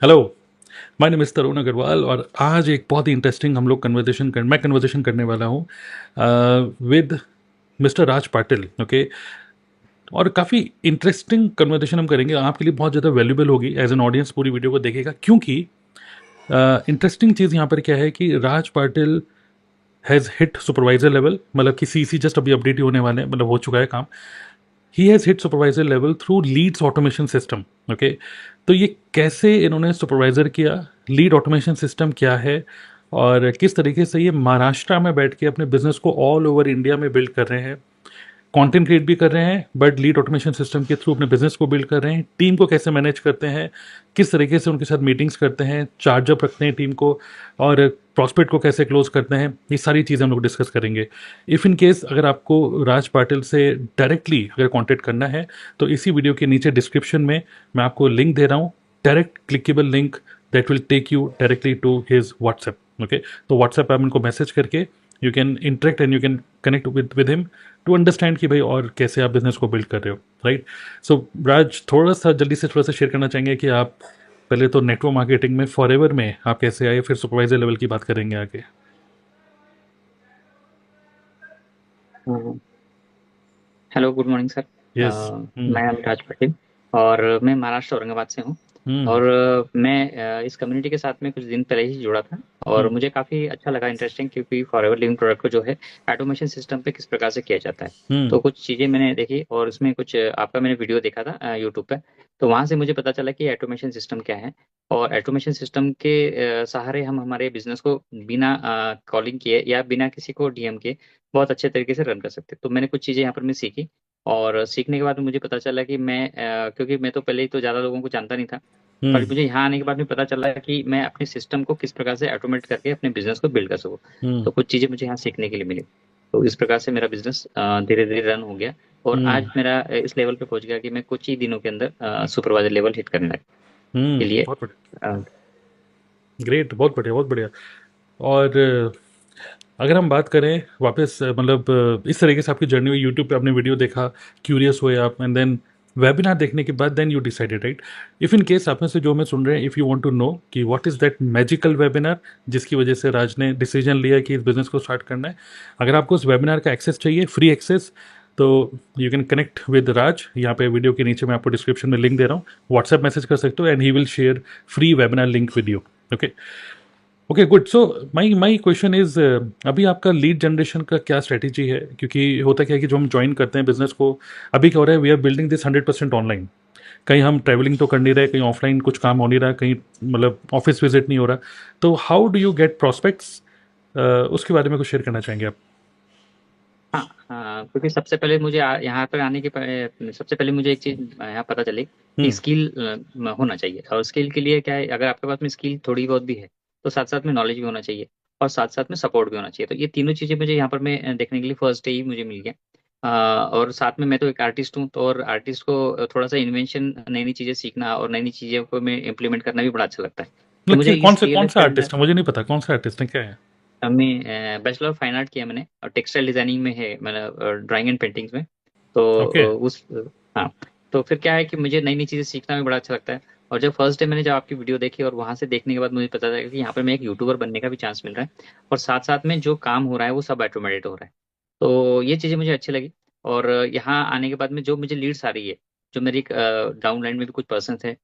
Hello. My name is तरुण अग्रवाल और आज एक बहुत ही इंटरेस्टिंग हम लोग मैं कन्वर्सेशन करने वाला हूँ with mister Raj Patil. Okay. और काफ़ी इंटरेस्टिंग कन्वर्सेशन हम करेंगे, आपके लिए बहुत ज़्यादा वैल्यूबल होगी। एज एन ऑडियंस पूरी वीडियो को देखेगा, क्योंकि इंटरेस्टिंग चीज़ यहाँ पर क्या है कि Raj Patil has hit supervisor level, मतलब कि सी जस्ट अभी अपडेट ही होने वाले हैं, मतलब हो चुका है काम। He has hit supervisor level through leads automation system. Okay. तो ये कैसे इन्होंने सुपरवाइजर किया, लीड ऑटोमेशन सिस्टम क्या है, और किस तरीके से ये महाराष्ट्र में बैठ के अपने बिजनेस को ऑल ओवर इंडिया में बिल्ड कर रहे हैं, कंटेंट क्रिएट भी कर रहे हैं, बट लीड ऑटोमेशन सिस्टम के थ्रू अपने बिजनेस को बिल्ड कर रहे हैं, टीम को कैसे मैनेज करते हैं, किस तरीके से उनके साथ मीटिंग्स करते हैं, चार्जअप रखते हैं टीम को, और प्रॉस्पेक्ट को कैसे क्लोज करते हैं, ये सारी चीज़ें हम लोग डिस्कस करेंगे। इफ़ इन केस अगर आपको राज पाटिल से डायरेक्टली अगर कॉन्टेक्ट करना है, तो इसी वीडियो के नीचे डिस्क्रिप्शन में मैं आपको लिंक दे रहा हूँ, direct clickable link that will take you directly to his WhatsApp. Okay. तो व्हाट्सएप पे आप इनको मैसेज करके you can interact and you can connect with him to understand कि भाई और कैसे आप बिजनेस को बिल्ड कर रहे हो, राइट। सो राज, थोड़ा सा जल्दी से थोड़ा सा शेयर करना चाहेंगे कि आप पहले तो नेटवर्क मार्केटिंग में फॉरएवर में आप कैसे आए, फिर सुपरवाइजर लेवल की बात करेंगे आगे। हाँ, hello good morning sir. Yes. मैं अमिताज पटेल और मैं महाराष्ट्र औरंगाबाद से हूँ। हम्म। और मैं इस कम्युनिटी के साथ में कुछ दिन पहले ही जुड़ा था और हम्म। मुझे काफ़ी अच्छा लगा, इंटरेस्टिंग, क्योंकि फॉरएवर लिविंग प्रोडक्ट को जो है ऑटोमेशन सिस्टम पे किस प्रकार से किया जाता है। हम्म। तो कुछ चीज़ें मैंने देखी और उसमें कुछ आपका मैंने वीडियो देखा था यूट्यूब पे। तो वहाँ से मुझे पता चला कि ऑटोमेशन सिस्टम क्या है और ऑटोमेशन सिस्टम के सहारे हम हमारे बिजनेस को बिना कॉलिंग किए या बिना किसी को डीएम के बहुत अच्छे तरीके से रन कर सकते हैं। तो मैंने कुछ चीज़ें यहाँ पर मैं सीखी और सीखने के बाद मुझे पता चला कि क्योंकि मैं तो पहले ही तो ज़्यादा लोगों को जानता नहीं था, पर हम्म। मुझे यहाँ आने के बाद में पता चला कि मैं अपने सिस्टम को किस प्रकार से ऑटोमेट करके अपने बिजनेस को बिल्ड कर सकूँ। हम्म। तो कुछ चीज़ें मुझे यहाँ सीखने के लिए मिली। तो इस प्रकार से मेरा बिजनेस धीरे धीरे रन हो गया और हम्म। आज मेरा इस लेवल पे पहुंच गया कि मैं कुछ ही दिनों के अंदर सुपरवाइजर लेवल हिट करने लगा के लिए। बहुत बढ़िया। अ, ग्रेट, बहुत बढ़िया, बहुत बढ़िया। और अगर हम बात करें वापस, मतलब इस तरीके से आपकी जर्नी हुई, यूट्यूब पे आपने वीडियो देखा, क्यूरियस हुए आप, एंड देन वेबिनार देखने के बाद then you decided, right. If in case आप में से जो हमें सुन रहे हैं, if you want to know कि what is that magical webinar जिसकी वजह से राज ने डिसीजन लिया कि इस बिज़नेस को स्टार्ट करना है, अगर आपको उस वेबिनार का एक्सेस चाहिए, फ्री एक्सेस, तो यू कैन कनेक्ट विद राज। यहाँ पे वीडियो के नीचे मैं आपको डिस्क्रिप्शन में लिंक दे रहा हूँ, व्हाट्सएप मैसेज कर सकते हो and he will share free webinar link with you. Okay. Okay, good. So my my question is, अभी आपका लीड जनरेशन का क्या स्ट्रेटेजी है? क्योंकि होता क्या है कि जो हम ज्वाइन करते हैं बिजनेस को, अभी क्या हो रहा है, we are building this 100% online. कहीं हम ट्रैवलिंग तो कर नहीं रहे, कहीं ऑफलाइन कुछ काम हो नहीं रहा, कहीं मतलब ऑफिस विजिट नहीं हो रहा। तो how do you get prospects, उसके बारे में कुछ शेयर करना चाहेंगे आप? हाँ हाँ, क्योंकि सबसे पहले मुझे यहाँ पर सबसे पहले मुझे एक चीज यहाँ पता चली कि हम्म। स्किल होना चाहिए। और स्किल के लिए क्या है, अगर आपके पास में स्किल थोड़ी बहुत भी है तो साथ साथ में नॉलेज भी होना चाहिए और साथ साथ में सपोर्ट भी होना चाहिए। तो ये तीनों चीजें मुझे यहाँ पर मैं देखने के लिए फर्स्ट डे ही मुझे मिल गया। और साथ में मैं तो एक आर्टिस्ट हूँ, तो और आर्टिस्ट को थोड़ा सा इन्वेंशन, नई नई चीजें सीखना और नई नई चीजें को मैं इम्प्लीमेंट करना भी बड़ा अच्छा लगता है। तो मुझे इस कौन रियल सा के अंदर आर्टिस्ट है? मुझे नहीं पता कौन सा आर्टिस्ट है, क्या है? मैं बैचलर ऑफ फाइन आर्ट किया मैंने और टेक्सटाइल डिजाइनिंग में है, मतलब ड्राइंग एंड पेंटिंग्स में। तो ओके। उस हाँ, तो फिर क्या है कि मुझे नई नई चीज़ें सीखना भी बड़ा अच्छा लगता है। और जब फर्स्ट डे मैंने जब आपकी वीडियो देखी और वहां से देखने के बाद मुझे पता चला कि यहाँ पर मैं एक यूट्यूबर बनने का भी चांस मिल रहा है और साथ साथ में जो काम हो रहा है वो सब ऑटोमेटेड हो रहा है। तो ये चीज़ें मुझे अच्छी लगी। और यहाँ आने के बाद में जो मुझे लीड्स आ रही है, जो मेरी डाउनलाइन में भी कुछ पर्सन है,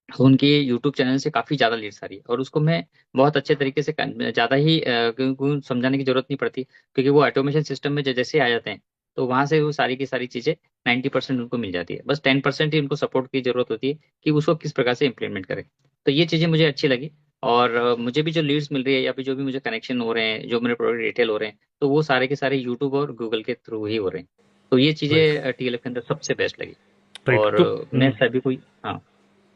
उनके यूट्यूब चैनल से काफ़ी ज़्यादा लीड्स आ रही है और उसको मैं बहुत अच्छे तरीके से ज़्यादा ही उनको समझाने की जरूरत नहीं पड़ती, क्योंकि वो ऑटोमेशन सिस्टम में जैसे आ जाते हैं तो वहाँ से वो सारी की सारी चीज़ें 90% उनको मिल जाती है। बस 10% ही उनको सपोर्ट की जरूरत होती है कि उसको किस प्रकार से इम्प्लीमेंट करें। तो ये चीज़ें मुझे अच्छी लगी। और मुझे भी जो लीड्स मिल रही है या फिर जो भी मुझे कनेक्शन हो रहे हैं, जो मेरे प्रोडक्ट रिटेल हो रहे हैं, तो वो सारे के सारे यूट्यूब और गूगल के थ्रू ही हो रहे हैं। तो ये राइट। चीज़ें टीएलएफ के अंदर सबसे बेस्ट लगी। राइट। और तो मैं सभी को, हाँ,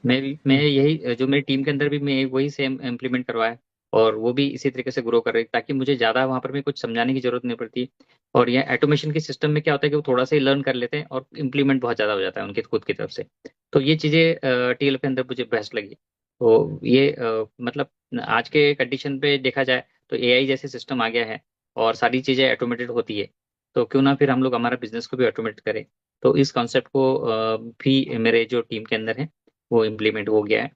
मैं यही जो मेरी टीम के अंदर भी मैं वही सेम इम्प्लीमेंट करवाया और वो भी इसी तरीके से ग्रो कर रही, ताकि मुझे ज़्यादा वहाँ पर भी कुछ समझाने की जरूरत नहीं पड़ती। और ये ऑटोमेशन के सिस्टम में क्या होता है कि वो थोड़ा सा ही लर्न कर लेते हैं और इम्प्लीमेंट बहुत ज़्यादा हो जाता है उनकी खुद की तरफ से। तो ये चीज़ें टीएल के अंदर मुझे बेस्ट लगी। तो ये मतलब आज के कंडीशन पे देखा जाए तो एआई जैसे सिस्टम आ गया है और सारी चीज़ें ऑटोमेटेड होती है, तो क्यों ना फिर हम लोग हमारा बिजनेस को भी ऑटोमेट करें। तो इस कॉन्सेप्ट को भी मेरे जो टीम के अंदर है वो इम्प्लीमेंट हो गया है।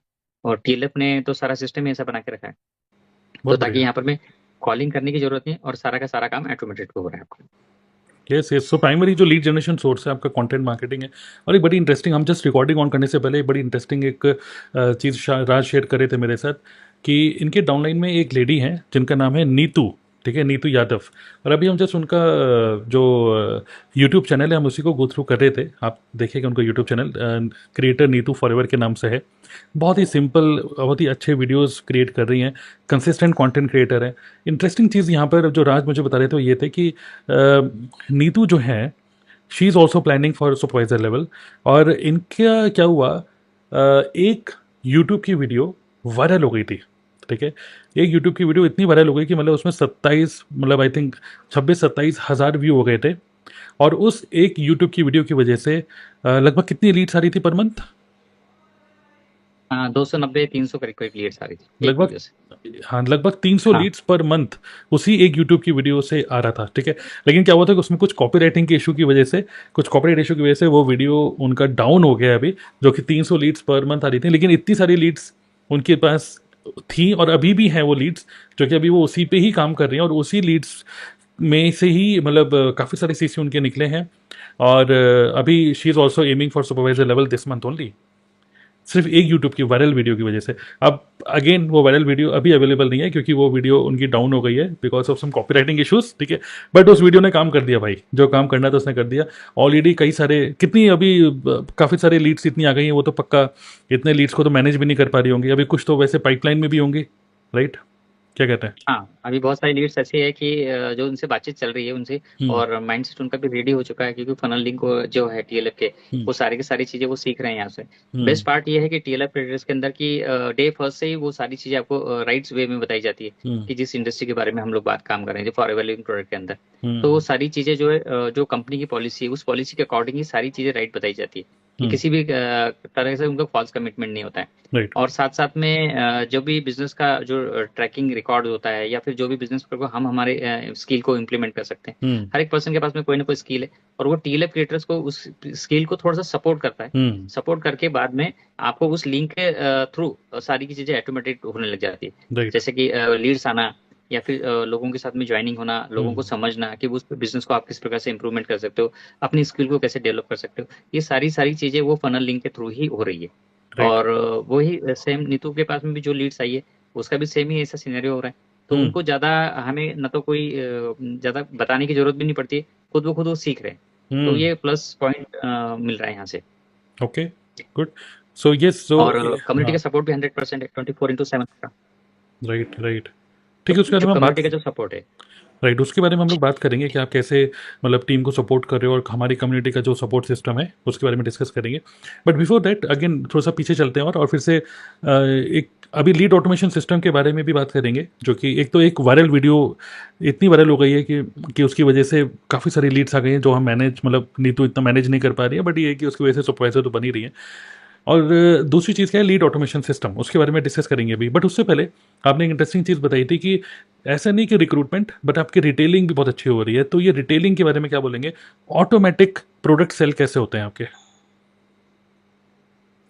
और टीएलएफ ने तो सारा सिस्टम ही ऐसा बना के रखा है, तो बहुत ताकि बढ़िया। यहाँ पर मैं कॉलिंग करने की जरूरत नहीं और सारा का सारा काम ऑटोमेटेड हो रहा है आपका। यस यस, सो प्राइमरी जो लीड जनरेशन सोर्स है आपका कंटेंट मार्केटिंग है। और एक बड़ी इंटरेस्टिंग, हम जस्ट रिकॉर्डिंग ऑन करने से पहले एक बड़ी इंटरेस्टिंग एक चीज़ राज शेयर करे थे मेरे साथ, कि इनके डाउनलाइन में एक लेडी हैं जिनका नाम है नीतू, ठीक है, नीतू यादव। और अभी हम जस्ट उनका जो यूट्यूब चैनल है हम उसी को गो थ्रू कर रहे थे, आप देखिएगा उनका YouTube channel creator Neetu forever के नाम से है। बहुत ही सिंपल, बहुत ही अच्छे वीडियोस क्रिएट कर रही हैं, कंसिस्टेंट कंटेंट क्रिएटर है। इंटरेस्टिंग चीज़ यहाँ पर जो राज मुझे बता रहे थे वो ये थे कि नीतू जो है, she is also planning for supervisor level. और इनका क्या हुआ, एक यूट्यूब की वीडियो वायरल हो गई थी, ठीक है। एक यूट्यूब की वीडियो इतनी वायरल हो गई कि मतलब उसमें 27, मतलब आई थिंक 26-27 हज़ार व्यू हो गए थे। और उस एक यूट्यूब की वीडियो की वजह से लगभग कितनी लीड्स आ रही थी पर मंथ? हाँ, 290-300 करीब करीब लीड्स आ रही थी एक लगभग, वीडियो से। हाँ, लगभग 300 हाँ लीड्स पर मंथ उसी एक यूट्यूब की वीडियो से आ रहा था, ठीक है। लेकिन क्या हुआ था कि उसमें कुछ कॉपीराइटिंग के इशू की वजह से, कुछ कॉपीराइट इशू की वजह से वो वीडियो उनका डाउन हो गया अभी। जो कि 300 लीड्स पर मंथ आ रही थी, लेकिन इतनी सारी लीड्स उनके पास थी और अभी भी हैं वो लीड्स, जो कि अभी वो उसी पे ही काम कर रही हैं और उसी लीड्स में से ही मतलब काफ़ी सारे सीसी उनके निकले हैं। और अभी she is also aiming for supervisor level this month only, सिर्फ एक यूट्यूब की वायरल वीडियो की वजह से। अब अगेन वो वायरल वीडियो अभी अवेलेबल नहीं है क्योंकि वो वीडियो उनकी डाउन हो गई है because of some copywriting issues, ठीक है। बट उस वीडियो ने काम कर दिया भाई, जो काम करना था उसने कर दिया। ऑलरेडी कई सारे, कितनी अभी काफ़ी सारे लीड्स इतनी आ गई हैं, वो तो पक्का इतने लीड्स को तो मैनेज भी नहीं कर पा रही होंगी, अभी कुछ तो वैसे पाइपलाइन में भी होंगी, राइट? क्या कहते हैं? हाँ, अभी बहुत सारी लीड्स ऐसी है कि जो उनसे बातचीत चल रही है उनसे, हम्म। और माइंडसेट उनका भी रेडी हो चुका है, क्योंकि फनल लिंक जो है टीएलएफ के, हम्म। वो सारी की सारी चीजें वो सीख रहे हैं यहाँ से। हम्म। बेस्ट पार्ट ये है कि टीएलएफ ट्रेडर्स के अंदर की डे फर्स्ट से ही वो सारी चीजें आपको राइट्स वे में बताई जाती है, हम्म। कि जिस इंडस्ट्री के बारे में हम लोग बात काम कर रहे हैं, जो फॉरएवर लिविंग प्रोडक्ट के अंदर। तो वो हम्म। सारी चीजें जो है जो कंपनी की पॉलिसी है, उस पॉलिसी के अकॉर्डिंग ही सारी चीजें राइट बताई जाती है, कि हम्म। किसी भी तरह से उनका फॉल्स कमिटमेंट नहीं होता है। राइट। और साथ साथ में जो भी बिजनेस का जो ट्रैकिंग रिकॉर्ड होता है, या फिर जो भी बिजनेस को हम हमारे स्किल को इम्प्लीमेंट कर सकते हैं। हम्म। हर एक पर्सन के पास में कोई ना कोई स्किल है, और वो टीएलएफ क्रिएटर्स को उस स्किल को थोड़ा सा सपोर्ट करता है। हम्म। सपोर्ट करके बाद में आपको उस लिंक के थ्रू सारी की चीजें ऑटोमेटेड होने लग जाती है। राइट। जैसे कि लीड्स आना, या फिर लोगों के साथ में ज्वाइनिंग होना, लोगों को हम्म। समझना कि उस बिजनेस को आप किस प्रकार से इंप्रूवमेंट कर सकते हो, अपनी स्किल को कैसे डेवलप कर सकते हो। ये सारी सारी चीजें वो फनल लिंक के थ्रू ही हो रही है। राइट। और वही सेम नीतू के पास में भी जो लीड्स आई है, उसका भी सेम ही ऐसा सिनेरियो हो रहा है। तो हम्म। उनको ज्यादा हमें न तो कोई ज्यादा बताने की जरूरत भी नहीं पड़ती है, खुद ब खुद वो सीख रहे हैं। तो हम्म। ये प्लस पॉइंट मिल रहा है यहाँ से। Okay, good. सो यस, सो और कम्युनिटी हाँ, का सपोर्ट भी 100% है, 24/7 का। Right right. ठीक जो है, उसके बारे जो में हम बात, कम्युनिटी का जो सपोर्ट है। राइट, उसके बारे में हम लोग बात करेंगे कि आप कैसे मतलब टीम को सपोर्ट कर रहे हो और हमारी कम्युनिटी का जो सपोर्ट सिस्टम है उसके बारे में डिस्कस करेंगे। बट बिफोर दैट अगेन थोड़ा सा पीछे चलते हैं और फिर से एक अभी लीड ऑटोमेशन सिस्टम के बारे में भी बात करेंगे, जो कि एक तो एक वायरल वीडियो इतनी वायरल हो गई है कि उसकी वजह से काफ़ी सारी लीड्स आ गई हैं जो हम मैनेज, मतलब नीतू इतना मैनेज नहीं कर पा रही है, बट ये है कि उसकी वजह से सुपरवाइजर तो बनी रही है। और दूसरी चीज़ क्या है, लीड ऑटोमेशन सिस्टम, उसके बारे में डिस्कस करेंगे अभी। बट उससे पहले आपने एक इंटरेस्टिंग चीज़ बताई थी कि ऐसा नहीं कि रिक्रूटमेंट, बट आपकी रिटेलिंग भी बहुत अच्छी हो रही है, तो ये रिटेलिंग के बारे में क्या बोलेंगे? ऑटोमेटिक प्रोडक्ट सेल कैसे होते हैं आपके,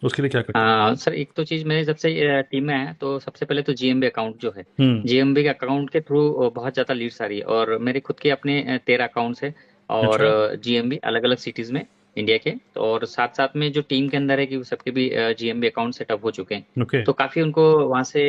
उसके लिए क्या करते हैं? सर, एक तो चीज मेरे जब से टीम में है, तो सबसे पहले तो जीएमबी अकाउंट जो है, हम्म। जीएमबी के अकाउंट के थ्रू बहुत ज्यादा लीड्स आ रही है, और मेरे खुद के अपने 13 अकाउंट्स है। और अच्छा। जीएमबी अलग अलग सिटीज में, इंडिया के। तो और साथ साथ में जो टीम के अंदर है कि वो सबके भी जीएमबी अकाउंट सेटअप हो चुके हैं। ओके। तो काफी उनको वहाँ से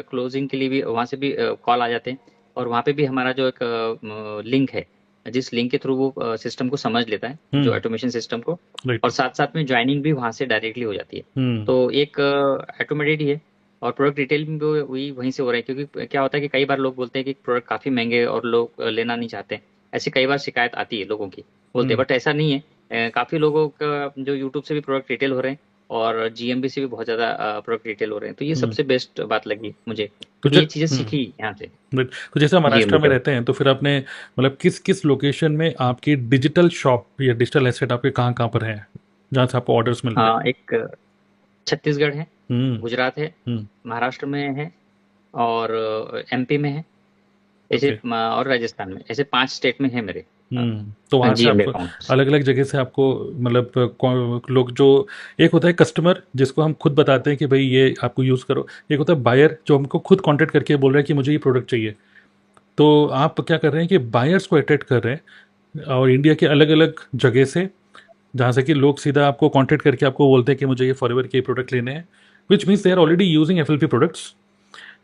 क्लोजिंग के लिए भी वहाँ से भी कॉल आ जाते हैं। और वहाँ पे भी हमारा जो एक लिंक है, जिस लिंक के थ्रू वो सिस्टम को समझ लेता है, जो हम्म। ऑटोमेशन सिस्टम को। राइट। और साथ साथ में ज्वाइनिंग भी वहाँ से डायरेक्टली हो जाती है। हम्म। तो एक ऑटोमेटेड ही है। और प्रोडक्ट डिटेल भी वही वहीं से हो रहा है, क्योंकि क्या होता है कि कई बार लोग बोलते हैं कि प्रोडक्ट काफ़ी महंगे हैं और लोग लेना नहीं चाहते। ऐसी कई बार शिकायत आती है लोगों की, बोलते हैं, हम्म। बट ऐसा नहीं है। काफ़ी लोगों का जो यूट्यूब से भी प्रोडक्ट रिटेल हो रहे हैं, और जीएमबी से भी बहुत ज़्यादा प्रोडक्ट रिटेल हो रहे हैं। तो ये हम्म। सबसे बेस्ट बात लगी मुझे, तो क्योंकि ये चीज़ें हम्म। सीखी यहाँ से, राइट, तो जैसे हम महाराष्ट्र जीएमबी में पे। रहते हैं तो फिर आपने मतलब किस किस लोकेशन में आपकी डिजिटल शॉप या डिजिटल एसेट आपके कहाँ कहाँ पर है जहाँ से आपको ऑर्डर्स मिलते हैं? हाँ, एक छत्तीसगढ़ है, हम्म। गुजरात है, हम्म। महाराष्ट्र में है, और एमपी में है, ऐसे ओके। और राजस्थान में, ऐसे 5 स्टेट में है मेरे। तो वहाँ जी से एम आपको अकाउंट्स। अलग अलग जगह से आपको मतलब लोग जो, एक होता है कस्टमर जिसको हम खुद बताते हैं कि भाई ये आपको यूज़ करो, एक होता है बायर जो हमको खुद कांटेक्ट करके बोल रहा है कि मुझे ये प्रोडक्ट चाहिए। तो आप क्या कर रहे हैं कि बायर्स को अट्रैक्ट कर रहे हैं और इंडिया के अलग अलग जगह से, जहाँ से कि लोग सीधा आपको कांटेक्ट करके आपको बोलते हैं कि मुझे ये फॉरएवर के प्रोडक्ट लेने हैं, which means they are already using FLP products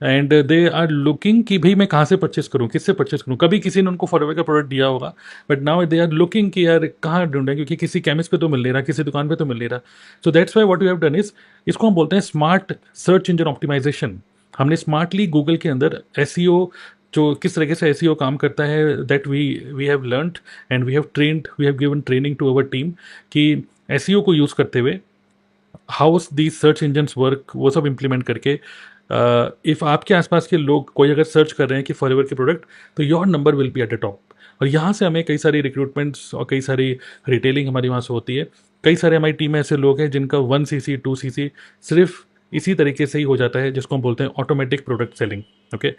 and they are looking कि भाई मैं कहाँ से परचेस करूँ, किससे परचेस करूँ। कभी किसी ने उनको फॉरएवर का प्रोडक्ट दिया होगा, but now they are looking कि यार कहाँ ढूंढें, क्योंकि किसी केमिस्ट पे तो मिल नहीं रहा, किसी दुकान पे तो मिल नहीं रहा। So that's why what we have done is, इसको हम बोलते हैं स्मार्ट सर्च इंजन ऑप्टिमाइजेशन। हमने स्मार्टली गूगल के अंदर एसईओ, जो किस तरीके से एसईओ काम करता है, that we have learned and we have given training to our team कि एसईओ को यूज़ करते हुए how the search engines work, वो सब इम्प्लीमेंट करके इफ़ आपके आसपास के लोग कोई अगर सर्च कर रहे हैं कि फॉरएवर के प्रोडक्ट, तो your number will be at the top. और यहाँ से हमें कई सारी रिक्रूटमेंट्स और कई सारी रिटेलिंग हमारी वहाँ से होती है। कई सारे हमारी टीम में ऐसे लोग हैं जिनका 1 सीसी 2 सीसी सिर्फ इसी तरीके से ही हो जाता है, जिसको हम बोलते हैं ऑटोमेटिक प्रोडक्ट सेलिंग। ओके,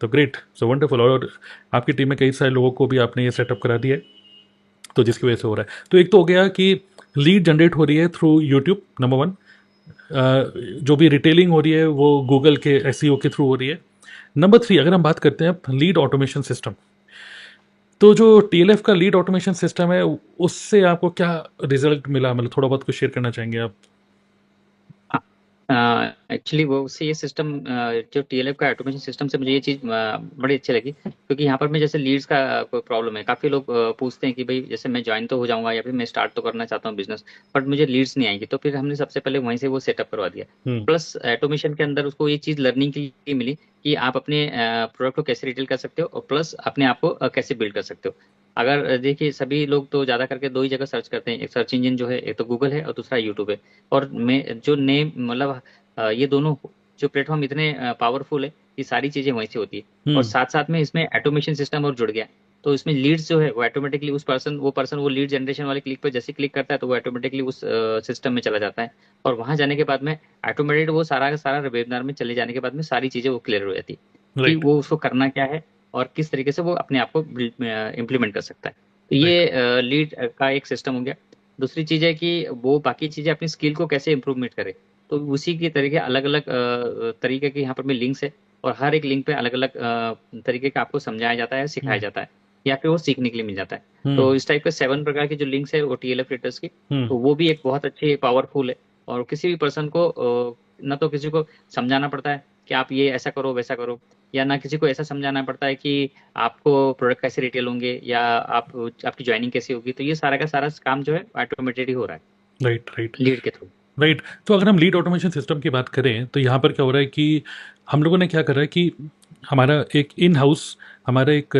तो ग्रेट, सो वंडरफुल। और आपकी टीम में कई सारे लोगों को भी आपने ये सेटअप करा दिया है, तो जिसकी वजह से हो रहा है। तो एक तो हो गया कि लीड जनरेट हो रही है थ्रू यूट्यूब, नंबर वन। जो भी रिटेलिंग हो रही है वो गूगल के एसईओ के थ्रू हो रही है। नंबर थ्री, अगर हम बात करते हैं लीड ऑटोमेशन सिस्टम, तो जो टीएलएफ का लीड ऑटोमेशन सिस्टम है उससे आपको क्या रिजल्ट मिला, मतलब थोड़ा बहुत कुछ शेयर करना चाहेंगे आप? एक्चुअली वो उससे ये सिस्टम, जो टीएलएफ का ऑटोमेशन सिस्टम से मुझे ये चीज़ बड़ी अच्छी लगी, क्योंकि यहाँ पर मैं जैसे लीड्स का कोई प्रॉब्लम है, काफ़ी लोग पूछते हैं कि भाई जैसे मैं ज्वाइन तो हो जाऊंगा या फिर मैं स्टार्ट तो करना चाहता हूँ बिजनेस, बट मुझे लीड्स नहीं आएंगी। तो फिर हमने सबसे पहले वहीं से वो सेटअप करवा दिया। हम्म। प्लस ऑटोमेशन के अंदर उसको ये चीज़ लर्निंग के लिए मिली कि आप अपने प्रोडक्ट को कैसे रिटेल कर सकते हो, और प्लस अपने आप को कैसे बिल्ड कर सकते हो। अगर देखिए, सभी लोग तो ज़्यादा करके दो ही जगह सर्च करते हैं, एक सर्च इंजन जो है, एक तो गूगल है और दूसरा यूट्यूब है। और मैं जो नेम मतलब ये दोनों जो प्लेटफॉर्म इतने पावरफुल है, ये सारी चीज़ें वहीं से होती है। और हम्म। साथ साथ में इसमें ऑटोमेशन सिस्टम और जुड़ गया। तो इसमें लीड्स जो है वो ऑटोमेटिकली उस पर्सन वो लीड जनरेशन वाले क्लिक पर जैसे क्लिक करता है, तो वो ऑटोमेटिकली उस सिस्टम में चला जाता है। और वहां जाने के बाद में ऑटोमेटेड वो सारा का सारा वेबिनार में चले जाने के बाद में सारी चीज़ें वो क्लियर हो जाती है कि राइट। वो उसको करना क्या है और किस तरीके से वो अपने आप को इम्प्लीमेंट कर सकता है। तो राइट। ये लीड का एक सिस्टम हो गया। दूसरी चीज़ है कि वो बाकी चीज़ें अपनी स्किल को कैसे इम्प्रूवमेंट करे। तो उसी के तरीके अलग अलग तरीके के यहाँ पर में लिंक्स है, और हर एक लिंक पे अलग अलग तरीके का आपको समझाया जाता है, सिखाया हम्म। जाता है, या फिर वो सीखने के लिए मिल जाता है। तो हम्म। इस टाइप के 7 प्रकार के जो लिंक्स है वो टीएलएफ रीडर्स की, हम्म। तो वो भी एक बहुत अच्छे पावरफुल है। और किसी भी पर्सन को ना तो किसी को समझाना पड़ता है कि आप ये ऐसा करो वैसा करो, या ना किसी को ऐसा समझाना पड़ता है कि आपको प्रोडक्ट कैसे रिटेल होंगे या आप आपकी ज्वाइनिंग कैसे होगी। तो ये सारा का सारा काम जो है ऑटोमेटेड ही हो रहा है राइट। राइट। लीड के थ्रू। राइट। तो अगर हम लीड ऑटोमेशन सिस्टम की बात करें तो यहाँ पर क्या हो रहा है कि हम लोगों ने क्या करा है कि हमारा एक इन हाउस, हमारा एक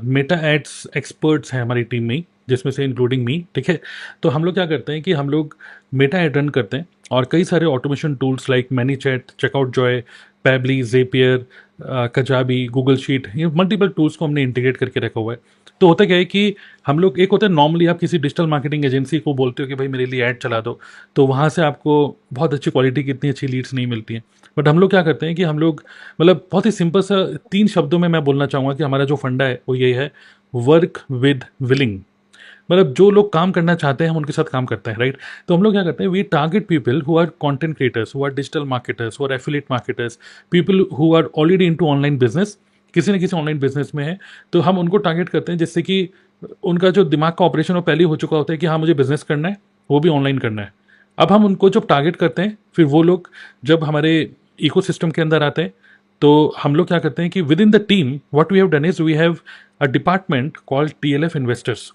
मेटा एड्स एक्सपर्ट्स हैं हमारी टीम में ही, जिसमें से इंक्लूडिंग मी, ठीक है। तो हम लोग क्या करते हैं कि हम लोग मेटा एड रन करते हैं और कई सारे automation tools like ManyChat, CheckoutJoy, Pabbly, Zapier, Kajabi, Google sheet, ये मल्टीपल टूल्स को हमने इंटीग्रेट करके रखा हुआ है। तो होता क्या है कि हम लोग, एक होता है नॉर्मली आप किसी डिजिटल मार्केटिंग एजेंसी को बोलते हो कि भाई मेरे लिए ऐड चला दो, तो वहाँ से आपको बहुत अच्छी क्वालिटी की इतनी अच्छी लीड्स नहीं मिलती हैं। बट हम लोग क्या करते हैं कि हम लोग, मतलब बहुत ही सिंपल सा 3 शब्दों में मैं बोलना चाहूँगा कि हमारा जो फंडा है वो यही है, वर्क विद विलिंग। मतलब जो लोग काम करना चाहते हैं हम उनके साथ काम करते हैं, राइट। तो हम लोग क्या करते हैं, we target people who are content creators, who are digital marketers, who are affiliate marketers, people who are already into online business, किसी न किसी ऑनलाइन बिजनेस में है। तो हम उनको टारगेट करते हैं जिससे कि उनका जो दिमाग का ऑपरेशन वो पहले ही हो चुका होता है कि हाँ मुझे बिजनेस करना है, वो भी ऑनलाइन करना है। अब हम उनको जब टारगेट करते हैं, फिर वो लोग जब हमारे इकोसिस्टम के अंदर आते हैं, तो हम लोग क्या करते हैं कि within the team what we have done is we have a department called TLF investors.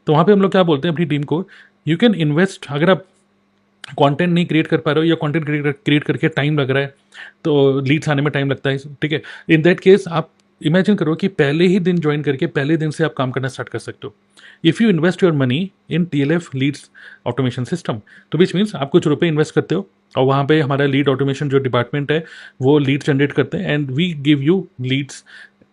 तो वहाँ पे हम लोग क्या बोलते हैं अपनी टीम को, यू कैन इन्वेस्ट, अगर आप कंटेंट नहीं क्रिएट कर पा रहे हो या कंटेंट क्रिएट करके टाइम लग रहा है, तो लीड्स आने में टाइम लगता है, ठीक है। इन दैट केस आप इमेजिन करो कि पहले ही दिन ज्वाइन करके पहले दिन से आप काम करना स्टार्ट कर सकते हो। If you invest your money in TLF leads automation system, तो विच मीन्स आप कुछ रुपए इन्वेस्ट करते हो और वहाँ पे हमारा लीड ऑटोमेशन जो डिपार्टमेंट है वो लीड जनरेट करते हैं, and we give you leads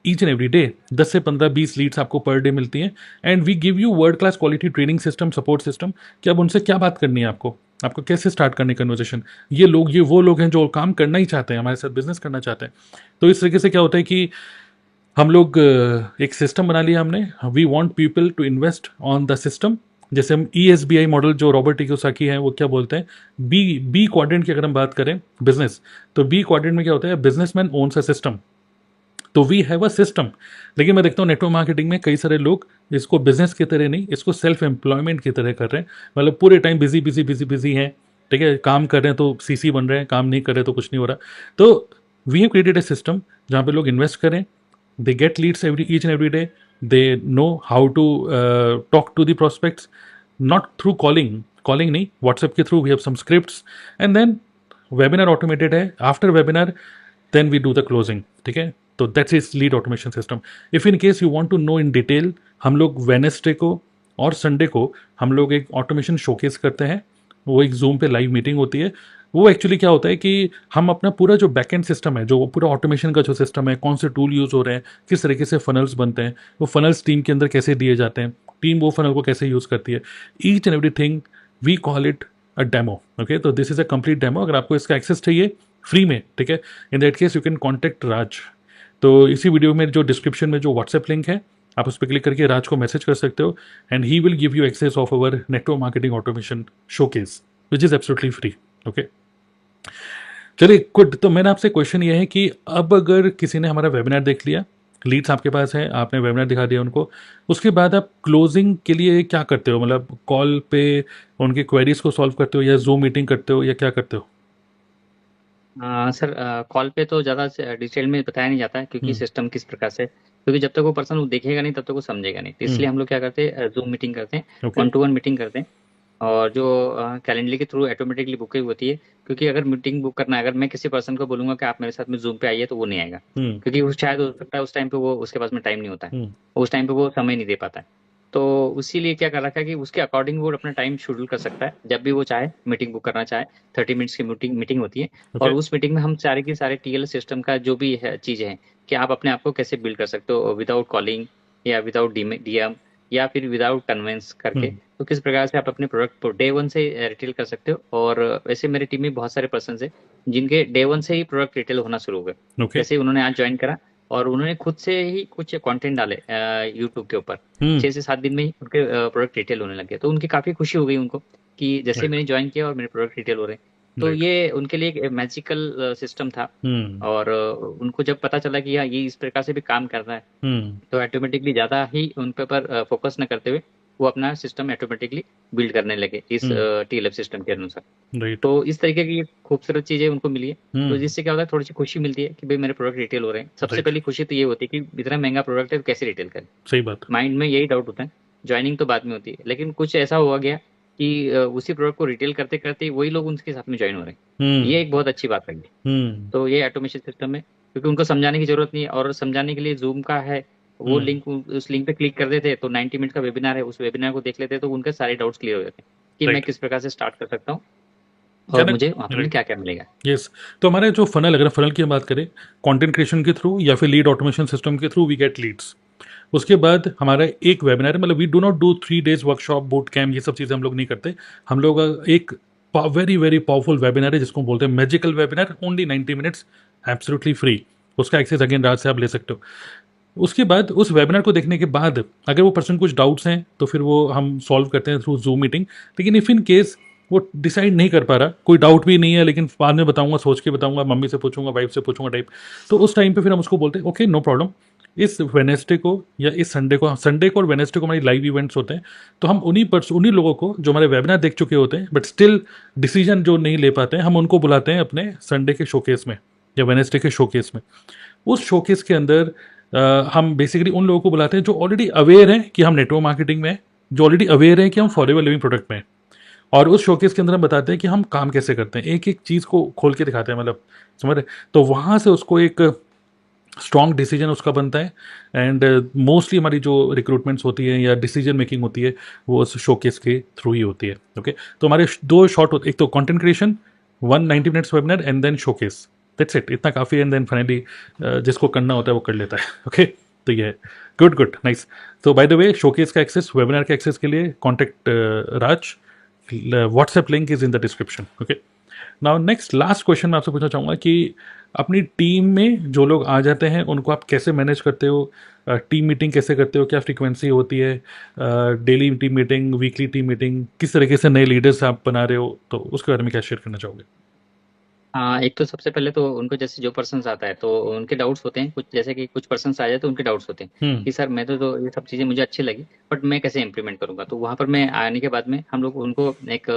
each and every day. 10 से 15 20 लीड्स आपको पर डे मिलती हैं, and we give you world class quality training system, support system, कि अब उनसे क्या बात करनी है आपको, आपको कैसे स्टार्ट करनी कन्वर्सेशन। ये वो लोग हैं जो काम करना ही चाहते हैं, हमारे साथ बिजनेस करना चाहते हैं। तो इस तरीके से क्या होता है कि हम लोग एक सिस्टम बना लिया हमने, we want people to invest on the system. जैसे हम ESBI मॉडल जो रॉबर्ट कियोसाकी है वो क्या बोलते हैं, बी बी क्वाड्रेंट की अगर हम बात करें बिजनेस, तो बी क्वाड्रेंट में क्या होता है, बिजनेसमैन ओन्स अ सिस्टम, तो वी हैव अ सिस्टम। लेकिन मैं देखता हूँ नेटवर्क मार्केटिंग में कई सारे लोग इसको बिजनेस की तरह नहीं, इसको सेल्फ एम्प्लॉयमेंट की तरह कर रहे हैं, मतलब पूरे time busy busy busy busy हैं, ठीक है, काम कर रहे हैं तो CC बन रहे हैं, काम नहीं कर रहे तो कुछ नहीं हो रहा। तो we have created a system जहाँ पे लोग इन्वेस्ट करें, they get leads every each and every day, they know how to talk to the prospects, not through calling नहीं, WhatsApp के through we have some scripts, and then webinar automated है, after webinar then we do the closing, ठीक है। तो that's is lead automation system। if in case you want to know in detail, हम लोग Wednesday को और Sunday को हम लोग एक ऑटोमेशन शोकेस करते हैं, वो एक जूम पे लाइव मीटिंग होती है। वो एक्चुअली क्या होता है कि हम अपना पूरा जो बैकएंड सिस्टम है, जो पूरा ऑटोमेशन का जो सिस्टम है, कौन से टूल यूज़ हो रहे हैं, किस तरीके से फनल्स बनते हैं, वो फनल्स टीम के अंदर कैसे दिए जाते हैं, टीम वो फनल को कैसे यूज़ करती है, each and everything we call it a demo. Okay, तो this is a complete demo. अगर आपको इसका एक्सेस चाहिए फ्री में, ठीक है, in that case you can contact Raj. तो इसी वीडियो में जो डिस्क्रिप्शन में जो व्हाट्सएप लिंक है, आप उस पर क्लिक करके राज को मैसेज कर सकते हो, and he will give you access of our network marketing automation showcase which is absolutely free. Okay, चलिए गुड। तो मेरा आपसे क्वेश्चन ये है कि अब अगर किसी ने हमारा वेबिनार देख लिया, लीड्स आपके पास है, आपने वेबिनार दिखा दिया उनको, उसके बाद आप क्लोजिंग के लिए क्या करते हो, मतलब कॉल पे उनकी क्वेरीज को सॉल्व करते हो या जूम मीटिंग करते हो या क्या करते हो? सर, कॉल पे तो ज़्यादा डिटेल में बताया नहीं जाता है, क्योंकि हम्म। सिस्टम किस प्रकार से, क्योंकि जब तक वो पर्सन वो देखेगा नहीं तब तक वो समझेगा नहीं, तो हम्म। इसलिए हम लोग क्या करते हैं, जूम मीटिंग करते हैं, ओके। 1 to 1 मीटिंग करते हैं। और जो कैलेंडर के थ्रू ऑटोमेटिकली बुकिंग होती है, क्योंकि अगर मीटिंग बुक करना है, अगर मैं किसी पर्सन को बोलूंगा कि आप मेरे साथ में जूम पे आइए, तो वो नहीं आएगा, हम्म। क्योंकि वो शायद हो सकता है उस टाइम पे वो उसके पास में टाइम नहीं होता है, हम्म। उस टाइम पे वो समय नहीं दे पाता है। तो इसीलिए क्या कर रखा है कि उसके अकॉर्डिंग वो अपना टाइम शेड्यूल कर सकता है, जब भी वो चाहे मीटिंग बुक करना चाहे। 30 मिनट्स की मीटिंग मीटिंग होती है, और ओके। उस मीटिंग में हम सारे के सारे TL सिस्टम का जो भी है चीज़ें हैं, कि आप अपने आप को कैसे बिल्ड कर सकते हो विदाउट कॉलिंग, या विदाउट DM, या फिर विदाउट कन्वेंस करके, हम्म। तो किस प्रकार से आप अपने प्रोडक्ट को डे वन से रिटेल कर सकते हो। और वैसे मेरी टीम में बहुत सारे पर्सन है जिनके डे वन से ही प्रोडक्ट रिटेल होना शुरू हो गए। ओके। जैसे ही उन्होंने आज ज्वाइन करा, और उन्होंने खुद से ही कुछ कंटेंट डाले यूट्यूब के ऊपर, हम्म। 6 से 7 दिन में ही उनके प्रोडक्ट रिटेल होने लगे, तो उनकी काफ़ी खुशी हो गई उनको, कि जैसे राइट। मैंने ज्वाइन किया और मेरे प्रोडक्ट रिटेल हो रहे हैं। तो राइट। ये उनके लिए एक मैजिकल सिस्टम था। हम्म। और उनको जब पता चला कि हाँ, ये इस प्रकार से भी काम कर रहा है, हम्म। तो ऑटोमेटिकली ज़्यादा ही उन पे पर फोकस न करते हुए वो अपना सिस्टम ऑटोमेटिकली बिल्ड करने लगे इस हम्म। TLF सिस्टम के अनुसार। राइट। तो इस तरीके की खूबसूरत चीज़ें उनको मिली है, तो हम्म। जिससे क्या होता है, थोड़ी सी खुशी मिलती है कि भाई मेरे प्रोडक्ट रिटेल हो रहे हैं। सबसे राइट। पहली खुशी तो ये होती है कि इतना महंगा प्रोडक्ट है तो कैसे रिटेल करें, सही बात। माइंड में यही डाउट होता है। ज्वाइनिंग तो बाद में होती है, लेकिन कुछ ऐसा हुआ गया कि उसी प्रोडक्ट को रिटेल करते करते वही लोग उनके साथ में ज्वाइन हो रहे हैं। हम्म। ये एक बहुत अच्छी बात लगी। हम्म। तो ये ऑटोमेशन सिस्टम है, क्योंकि उनको समझाने की जरूरत नहीं है, और समझाने के लिए जूम का है, वो हम्म। लिंक, उस लिंक पे क्लिक कर देते तो 90 मिनट का वेबिनार है, उस वेबिनार को देख लेते तो उनके सारे डाउट्स क्लियर हो जाते हैं कि मैं राइट। किस प्रकार से स्टार्ट कर सकता हूँ, क्या और ना। मुझे वहाँ पे राइट। क्या क्या मिलेगा। यस। तो हमारे जो फनल, अगर फनल की हम बात करें, कंटेंट क्रिएशन के थ्रू या फिर लीड ऑटोमेशन सिस्टम के थ्रू वी गेट लीड्स। उसके बाद हमारा एक वेबिनार है, मतलब we do not do 3 days workshop, boot camp, ये सब चीज़ें हम लोग नहीं करते। हम लोग एक वेरी वेरी पावरफुल वेबिनार है जिसको हम बोलते हैं magical webinar, only 90 minutes, absolutely free. उसका एक्सेस अगेन राज से आप ले सकते हो। उसके बाद उस वेबिनार को देखने के बाद अगर वो पर्सन कुछ डाउट्स हैं तो फिर वो हम सॉल्व करते हैं थ्रू जूम मीटिंग। लेकिन इफ़ इन केस वो डिसाइड नहीं कर पा रहा, कोई डाउट भी नहीं है लेकिन बाद में बताऊंगा, सोच के बताऊंगा, मम्मी से पूछूंगा, वाइफ से पूछूंगा टाइप, तो उस टाइम पे फिर हम उसको बोलते हैं ओके नो प्रॉब्लम, इस वेनेसडे को या इस संडे को और वेनेसडे को हमारी लाइव इवेंट्स होते हैं, तो हम उन्हीं लोगों को जो हमारे वेबिनार देख चुके होते हैं बट स्टिल डिसीजन जो नहीं ले पाते हैं, हम उनको बुलाते हैं अपने संडे के शोकेस में या वेनेसडे के शोकेस में। उस शोकेस के अंदर हम बेसिकली उन लोगों को बुलाते हैं जो ऑलरेडी अवेयर हैं कि हम नेटवर्क मार्केटिंग में हैं, जो ऑलरेडी अवेयर हैं कि हम फॉरएवर लिविंग प्रोडक्ट में हैं। और उस शोकेस के अंदर हम बताते हैं कि हम काम कैसे करते हैं, एक एक चीज़ को खोल के दिखाते हैं, मतलब समझ रहे। तो वहाँ से उसको एक स्ट्रॉन्ग डिसीजन उसका बनता है। एंड मोस्टली हमारी जो रिक्रूटमेंट्स होती है या डिसीजन मेकिंग होती है वो उस शोकेस के थ्रू ही होती है। ओके, तो हमारे दो शॉर्ट होते, एक तो content creation, 190 minutes webinar, and then showcase. That's it, इतना काफ़ी है। एंड देन फाइनली जिसको करना होता है वो कर लेता है। ओके, तो ये है। Good good, nice. तो बाय द वे, शोकेस का एक्सेस, वेबिनार के एक्सेस के लिए contact Raj, WhatsApp link is in the description. Okay, now next last question मैं आपसे पूछना चाहूँगा कि अपनी टीम में जो लोग आ जाते हैं उनको आप कैसे मैनेज करते हो? टीम मीटिंग कैसे करते हो? क्या फ्रीक्वेंसी होती है? Daily team meeting, weekly team meeting, किस तरीके से नए लीडर्स आप बना रहे हो? तो उसके बारे में क्या शेयर करना चाहोगे? हाँ, एक तो सबसे पहले तो उनको जैसे जो पर्सन्स आता है तो उनके डाउट्स होते हैं कुछ, जैसे कि कुछ पर्सन्स आ जाए तो उनके डाउट्स होते हैं हम्म। कि सर मैं तो ये सब चीज़ें मुझे अच्छी लगी, बट मैं कैसे इम्प्लीमेंट करूंगा। तो वहाँ पर मैं आने के बाद में हम लोग उनको एक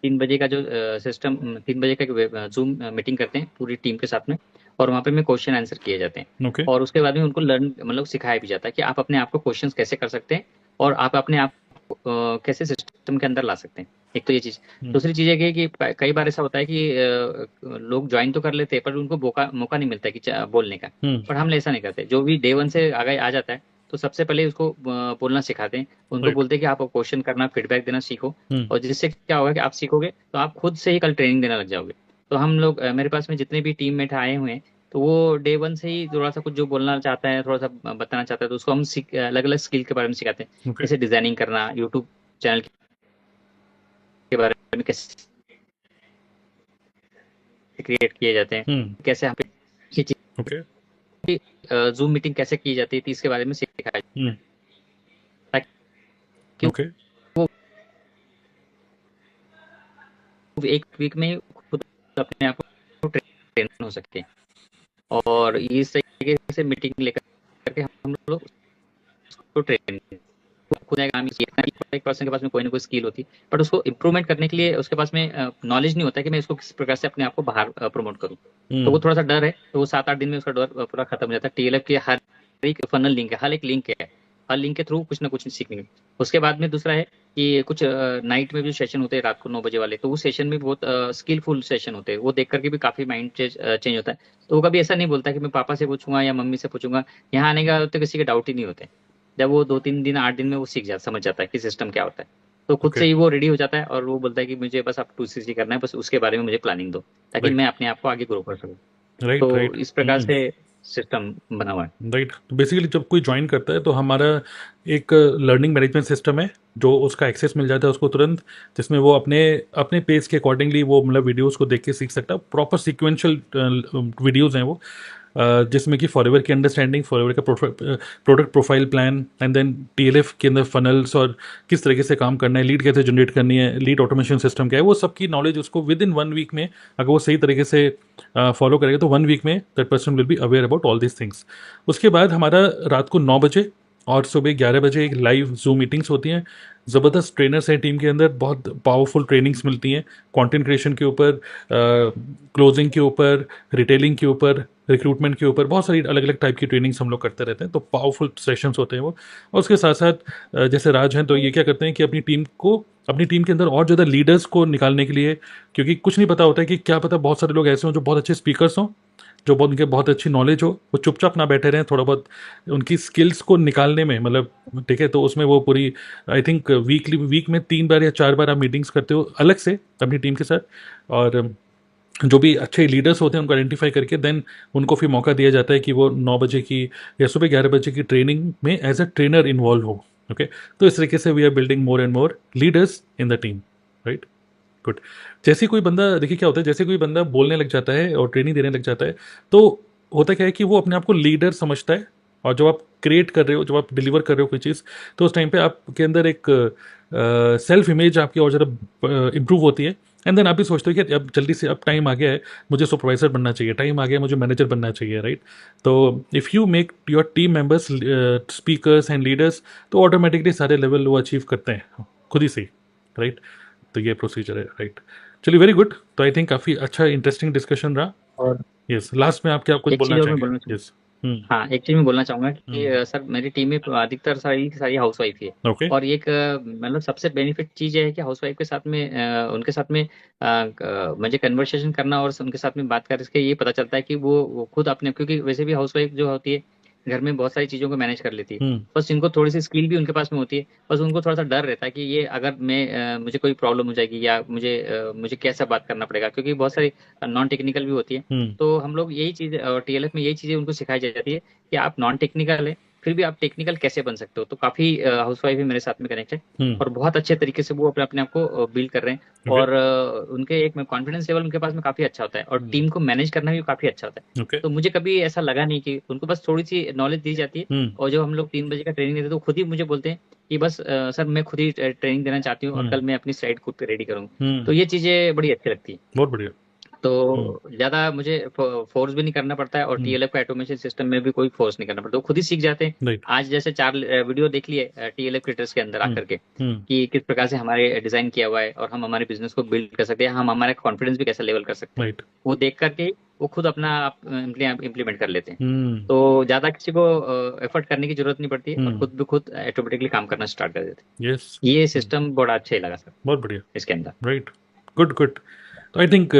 3 बजे का जो सिस्टम, 3 बजे का जूम मीटिंग करते हैं पूरी टीम के साथ में, और वहाँ पे में क्वेश्चन आंसर किए जाते हैं। ओके। और उसके बाद में उनको लर्न मतलब सिखाया भी जाता है कि आप अपने आप को क्वेश्चन कैसे कर सकते हैं, और आप अपने आप को कैसे सिस्टम के अंदर ला सकते हैं। एक तो ये चीज़। हम्म। दूसरी चीज़ ये है कि कई बार ऐसा होता है कि लोग ज्वाइन तो कर लेते हैं पर उनको मौका मौका नहीं मिलता है कि बोलने का। हम्म। पर हम ऐसा नहीं करते, जो भी डे वन से आगे आ जाता है तो सबसे पहले उसको बोलना सिखाते हैं। उनको राइट। बोलते हैं कि आप क्वेश्चन करना, फीडबैक देना सीखो। हम्म। और जिससे क्या होगा कि आप सीखोगे तो आप खुद से ही कल ट्रेनिंग देना लग जाओगे। तो हम लोग मेरे पास में जितने भी टीममेट आए हुए हैं तो वो डे वन से ही थोड़ा सा कुछ जो बोलना चाहता है, थोड़ा सा बताना चाहता है, तो उसको हम अलग अलग स्किल के बारे में सिखाते हैं। ओके। जैसे डिजाइनिंग करना, यूट्यूब चैनल के बारे में कैसे क्रिएट किए जाते हैं, हम्म। कैसे हम ये ओके। चीज जूम मीटिंग कैसे की जाती है, तो इसके बारे में सिखाया जाए, हम्म। ताकि ओके। वो एक वीक में खुद अपने आप को ट्रेन हो सके। और इस तरीके से मीटिंग लेकर करके हम लोग उसको ट्रेन खुद का काम किया। एक पर्सन के पास में कोई ना कोई स्किल होती है, बट उसको इम्प्रूवमेंट करने के लिए उसके पास में नॉलेज नहीं होता कि मैं इसको किस प्रकार से अपने आप को बाहर प्रमोट करूँ। तो वो हम्म। थोड़ा सा डर है, तो वो 7-8 दिन में उसका डर पूरा खत्म हो जाता है। टीएलएफ के हर एक फनल लिंक है, हर एक लिंक है, हर लिंक के थ्रू कुछ ना कुछ सीखने को। उसके बाद में दूसरा है कि कुछ नाइट में भी सेशन होते हैं रात को 9 बजे वाले, तो वो सेशन में बहुत स्किलफुल सेशन होते हैं, वो देख करके भी काफी माइंड चेंज होता है। तो वो कभी ऐसा नहीं बोलता कि मैं पापा से पूछूंगा या मम्मी से पूछूंगा। यहाँ आने का तो किसी के डाउट ही नहीं होते। जब वो 2-3 दिन 8 दिन में वो समझ जाता है कि सिस्टम क्या होता है। तो खुद ओके। से ही वो रेडी हो जाता है और वो बोलता है कि मुझे बस अब 2CC करना है, बस उसके बारे में मुझे प्लानिंग दो, ताकि राइट। मैं अपने आप को आगे ग्रो कर सकूँ। राइट। तो राइट। इस प्रकार हम्म। से सिस्टम बना हुआ है। राइट। तो बेसिकली जब कोई ज्वाइन करता है तो हमारा एक लर्निंग मैनेजमेंट सिस्टम है जो उसका एक्सेस मिल जाता है उसको तुरंत, जिसमें वो अपने अपने पेज के अकॉर्डिंगली वो मतलब वीडियोस को देख के सीख सकता है। प्रॉपर सीक्वेंशियल वीडियोस हैं वो, जिसमें कि फॉरएवर की अंडरस्टैंडिंग, फॉरएवर का product profile plan, and then TLF के अंदर फनल्स और किस तरीके से काम करना है, लीड कैसे जनरेट करनी है, लीड ऑटोमेशन सिस्टम क्या है, वो सबकी नॉलेज उसको विद इन 1 वीक में अगर वो सही तरीके से फॉलो करेगा तो 1 वीक में that person will be aware about all this things. उसके बाद हमारा रात को 9 बजे और सुबह 11 बजे एक लाइव जूम मीटिंग्स होती हैं। ज़बरदस्त ट्रेनर्स हैं टीम के अंदर, बहुत पावरफुल ट्रेनिंग्स मिलती हैं कंटेंट क्रिएशन के ऊपर, क्लोजिंग के ऊपर, रिटेलिंग के ऊपर, रिक्रूटमेंट के ऊपर, बहुत सारी अलग अलग टाइप की ट्रेनिंग्स हम लोग करते रहते हैं। तो पावरफुल सेशंस होते हैं वो। और उसके साथ साथ जैसे राज हैं तो ये क्या करते हैं कि अपनी टीम के अंदर और ज़्यादा लीडर्स को निकालने के लिए, क्योंकि कुछ नहीं पता होता है कि क्या पता बहुत सारे लोग ऐसे हों जो बहुत अच्छे स्पीकर्स हों, जो बहुत उनके बहुत अच्छी नॉलेज हो, वो चुपचाप ना बैठे रहें, थोड़ा बहुत उनकी स्किल्स को निकालने में मतलब, ठीक है, तो उसमें वो पूरी आई थिंक वीक में 3 बार या 4 बार आप मीटिंग्स करते हो अलग से अपनी टीम के साथ। और जो भी अच्छे लीडर्स होते हैं उनको आइडेंटिफाई करके देन उनको फिर मौका दिया जाता है कि वो 9 बजे की या सुबह 11 बजे की ट्रेनिंग में एज अ ट्रेनर इन्वॉल्व हो। ओके। तो इस तरीके से we are building more and more leaders in the team. Right. Good. जैसे कोई बंदा, देखिए क्या होता है, जैसे कोई बंदा बोलने लग जाता है और ट्रेनिंग देने लग जाता है तो होता क्या है कि वो अपने आप को लीडर समझता है। और जब आप क्रिएट कर रहे हो, जब आप डिलीवर कर रहे हो कोई चीज़, तो उस टाइम पे आपके अंदर एक सेल्फ इमेज आपकी और ज़रा इम्प्रूव होती है। एंड देन आप भी सोचते हो कि अब जल्दी से अब टाइम आ गया है, मुझे सुपरवाइजर बनना चाहिए, टाइम आ गया है मुझे मैनेजर बनना चाहिए। राइट। तो if you make your team members speakers and leaders, तो ऑटोमेटिकली सारे लेवल वो अचीव करते हैं खुद ही से। राइट। तो ये प्रोसीजर है। राइट। चलिए, वेरी गुड। तो आई थिंक काफ़ी अच्छा इंटरेस्टिंग डिस्कशन रहा। और यस, लास्ट में आप क्या कुछ एक बोलना चीज़ और मैं चाहेंगे? बोलना चाहूँ। यस। हम्म। हाँ, एक चीज़ मैं बोलना चाहूँगा कि हम्म। सर मेरी टीम में अधिकतर सारी की सारी हाउस वाइफ ही है। ओके। और एक मतलब सबसे बेनिफिट चीज़ ये है कि हाउस वाइफ के साथ में उनके साथ में मुझे कन्वर्सेशन करना और उनके साथ में बात करके ये पता चलता है कि वो खुद अपने, क्योंकि वैसे भी हाउस वाइफ जो होती है घर में बहुत सारी चीज़ों को मैनेज कर लेती है। हम्म। बस इनको थोड़ी सी स्किल भी उनके पास में होती है। बस उनको थोड़ा सा डर रहता है कि ये अगर मुझे कोई प्रॉब्लम हो जाएगी या मुझे कैसा बात करना पड़ेगा, क्योंकि बहुत सारी नॉन टेक्निकल भी होती है। हम्म। तो हम लोग यही चीज़, टीएलएफ में यही चीज़ें उनको सिखाई जाती है कि आप नॉन टेक्निकल है, फिर भी आप टेक्निकल कैसे बन सकते हो। तो काफी हाउसवाइफ भी मेरे साथ में कनेक्ट है और बहुत अच्छे तरीके से वो अपने अपने आप को बिल्ड कर रहे हैं। ओके। और उनके एक में कॉन्फिडेंस लेवल उनके पास में काफी अच्छा होता है और टीम को मैनेज करना भी काफी अच्छा होता है। ओके। तो मुझे कभी ऐसा लगा नहीं कि उनको बस थोड़ी सी नॉलेज दी जाती है और जब हम लोग 3 बजे का ट्रेनिंग देते हैं तो खुद ही मुझे बोलते हैं कि बस सर मैं खुद ही ट्रेनिंग देना चाहती हूँ और कल मैं अपनी स्लाइड खुद पे रेडी करूंगी। तो ये चीजें बड़ी अच्छी लगती है। बहुत बढ़िया। तो ज्यादा मुझे फोर्स भी नहीं करना पड़ता है और टीएलएफ का ऑटोमेशन सिस्टम में भी कोई फोर्स नहीं करना पड़ता, वो खुद ही सीख जाते हैं। राइट। आज जैसे 4 वीडियो देख लिए टीएलएफ क्रिएटर्स के अंदर आकर के हम्म। कि किस प्रकार से हमारे डिजाइन किया हुआ है और हम हमारे बिजनेस को बिल्ड कर सकते हैं, हम हमारा कॉन्फिडेंस भी कैसे लेवल कर सकते हैं, राइट। वो देख करके वो खुद अपना इम्प्लीमेंट कर लेते हैं। हम्म। तो ज्यादा किसी को एफर्ट करने की जरूरत नहीं पड़ती है और हम्म। खुद भी खुद ऑटोमेटिकली काम करना स्टार्ट कर देते यस। हैं। ये सिस्टम बड़ा अच्छा ही लगा सर बहुत बढ़िया। इसके अंदर। राइट। Good good. तो आई थिंक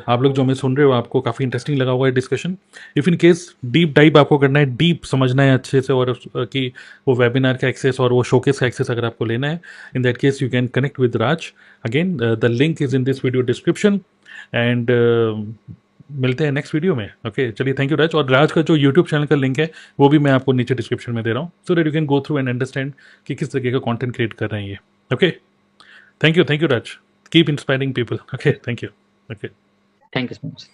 आप लोग जो हमें सुन रहे हो आपको काफ़ी इंटरेस्टिंग लगा हुआ है discussion. If in case deep dive आपको करना है, डीप समझना है अच्छे से, और कि वो वेबिनार का एक्सेस और वो शोकेस का एक्सेस अगर आपको लेना है, in that case you can connect with Raj. Again the link is in this video description. And मिलते हैं नेक्स्ट वीडियो में। ओके, चलिए, थैंक यू राज। और राज का जो यूट्यूब चैनल का लिंक है वो भी मैं आपको नीचे डिस्क्रिप्शन में दे रहा हूँ, so that you can go through and understand कि किस तरीके का कॉन्टेंट क्रिएट कर रहे हैं ये। Okay, thank you, Raj. Keep inspiring people. Okay, thank you. Okay. Thank you so much.